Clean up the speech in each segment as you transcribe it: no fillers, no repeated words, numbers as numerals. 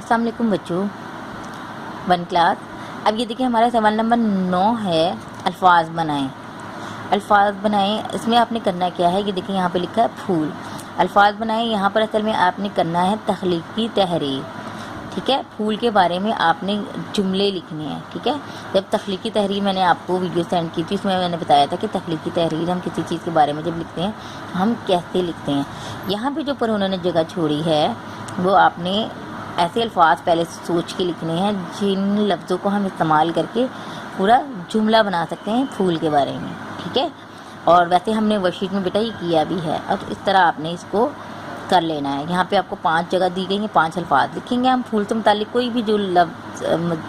अस्सलाम वालेकुम बच्चों, 1 क्लास। अब ये देखिए हमारा सवाल नंबर 9 है, अल्फाज बनाएं। अल्फाज बनाएं, इसमें आपने करना क्या है, ये देखिए यहाँ पे लिखा है फूल। अल्फाज बनाएं, यहाँ पर असल में आपने करना है तख्लीकी तहरीर। ठीक है, फूल के बारे में आपने जुमले लिखने हैं। ठीक है, जब तख्लीकी तहरीर मैंने आपको वीडियो सेंड की थी, उसमें मैंने बताया था कि तख्लीकी तहरीर हम किसी चीज़ के बारे में जब लिखते हैं हम कैसे लिखते हैं। यहाँ पे जो पर उन्होंने जगह छोड़ी है वो आपने ऐसे अल्फाज पहले सोच के लिखने हैं जिन लफ्ज़ों को हम इस्तेमाल करके पूरा जुमला बना सकते हैं फूल के बारे में। ठीक है, और वैसे हमने वर्कशीट में बेटा ये किया भी है। और इस तरह आपने इसको कर लेना है। यहाँ पे आपको 5 जगह दी गई हैं, 5 अल्फाज लिखेंगे हम फूल से मुतालिक कोई भी जो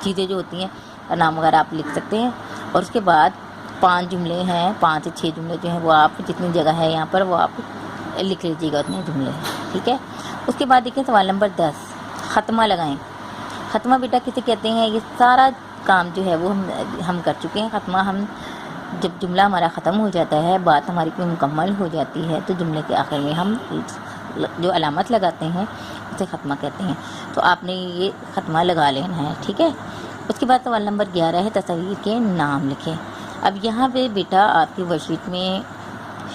चीज़ें जो होती हैं नाम वगैरह आप लिख सकते हैं। और उसके बाद 5 जुमले हैं, 5 से 6 जुमले जो हैं वो आप जितनी जगह है यहाँ पर वो आप लिख लीजिएगा उतने जुमले। ठीक है, उसके बाद देखिए सवाल नंबर 10, ख़त्मा लगाएं। ख़त्मा बेटा किसे कहते हैं, ये सारा काम जो है वो हम कर चुके हैं। ख़त्मा हम जब जुमला हमारा ख़त्म हो जाता है, बात हमारी कोई मुकम्मल हो जाती है, तो जुमले के आखिर में हम जो अलामत लगाते हैं उसे ख़त्मा कहते हैं। तो आपने ये ख़त्मा लगा लेना है। ठीक है, उसके बाद सवाल नंबर 11 है, तस्वीर के नाम लिखें। अब यहाँ पे बेटा आपकी वर्कशीट में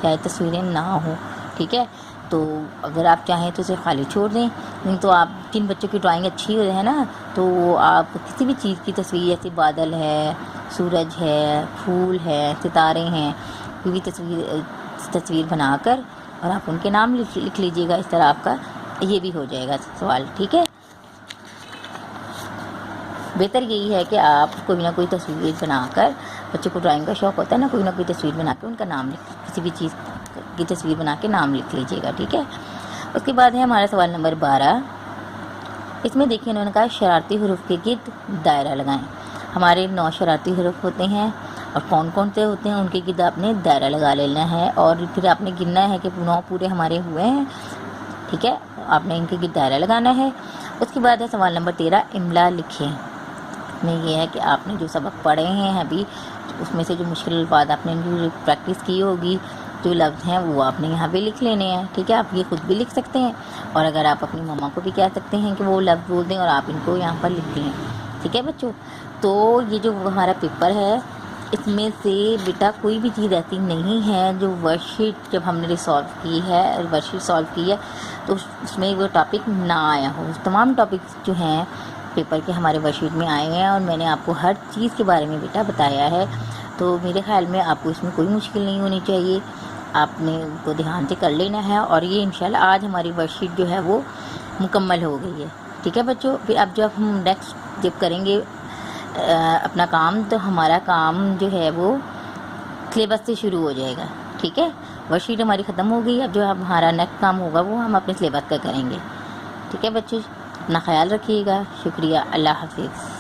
शायद तस्वीरें ना हो। ठीक है, तो अगर आप चाहें तो उसे खाली छोड़ दें, नहीं तो आप जिन बच्चों की ड्राइंग अच्छी हो है ना, तो आप किसी भी चीज़ की तस्वीर, जैसे बादल है, सूरज है, फूल है, सितारे हैं, कोई भी तस्वीर बनाकर और आप उनके नाम लिख लीजिएगा। इस तरह आपका ये भी हो जाएगा सवाल। ठीक है, बेहतर यही है कि आप कोई ना कोई तस्वीर बनाकर, बच्चों को ड्राइंग का शौक़ होता है ना, कोई ना कोई तस्वीर बना के उनका नाम किसी भी चीज़ की तस्वीर बना के नाम लिख लीजिएगा। ठीक है, उसके बाद है हमारा सवाल नंबर 12। इसमें देखिए उन्होंने कहा शरारती हरूफ के गिर्द दायरा लगाएं। हमारे 9 शरारती हरूफ होते हैं और कौन कौन से होते हैं उनके गिर्द आपने दायरा लगा लेना है और फिर आपने गिनना है कि 9 पूरे हमारे हुए हैं। ठीक है, आपने इनके गिर्द दायरा लगाना है। उसके बाद है सवाल नंबर 13, इमला लिखें। इसमें यह है कि आपने जो सबक पढ़े हैं अभी, उसमें से जो मुश्किल अल्फाज आपने इनकी प्रैक्टिस की होगी, जो लफ्ज़ हैं वो आपने यहाँ पे लिख लेने हैं। ठीक है, आप ये खुद भी लिख सकते हैं और अगर आप अपनी मम्मा को भी कह सकते हैं कि वो लफ्ज़ बोल दें और आप इनको यहाँ पर लिख लें। ठीक है बच्चों, तो ये जो हमारा पेपर है इसमें से बेटा कोई भी चीज़ ऐसी नहीं है जो वर्कशीट जब हमने वर्कशीट सॉल्व की है तो उसमें वो टॉपिक ना आया हो। तमाम टॉपिक्स जो हैं पेपर के हमारे वर्कशीट में आए हैं और मैंने आपको हर चीज़ के बारे में बेटा बताया है। तो मेरे ख्याल में आपको इसमें कोई मुश्किल नहीं होनी चाहिए, आपने उनको ध्यान से कर लेना है। और ये इंशाल्लाह आज हमारी वर्कशीट जो है वो मुकम्मल हो गई है। ठीक है बच्चों, फिर अब जब हम नेक्स्ट जब करेंगे अपना काम, तो हमारा काम जो है वो सिलेबस से शुरू हो जाएगा। ठीक है, वर्कशीट हमारी ख़त्म हो गई, अब जो हमारा नेक्स्ट काम होगा वो हम अपने सिलेबस का करेंगे। ठीक है बच्चों, अपना ख्याल रखिएगा। शुक्रिया, अल्लाह हाफिज़।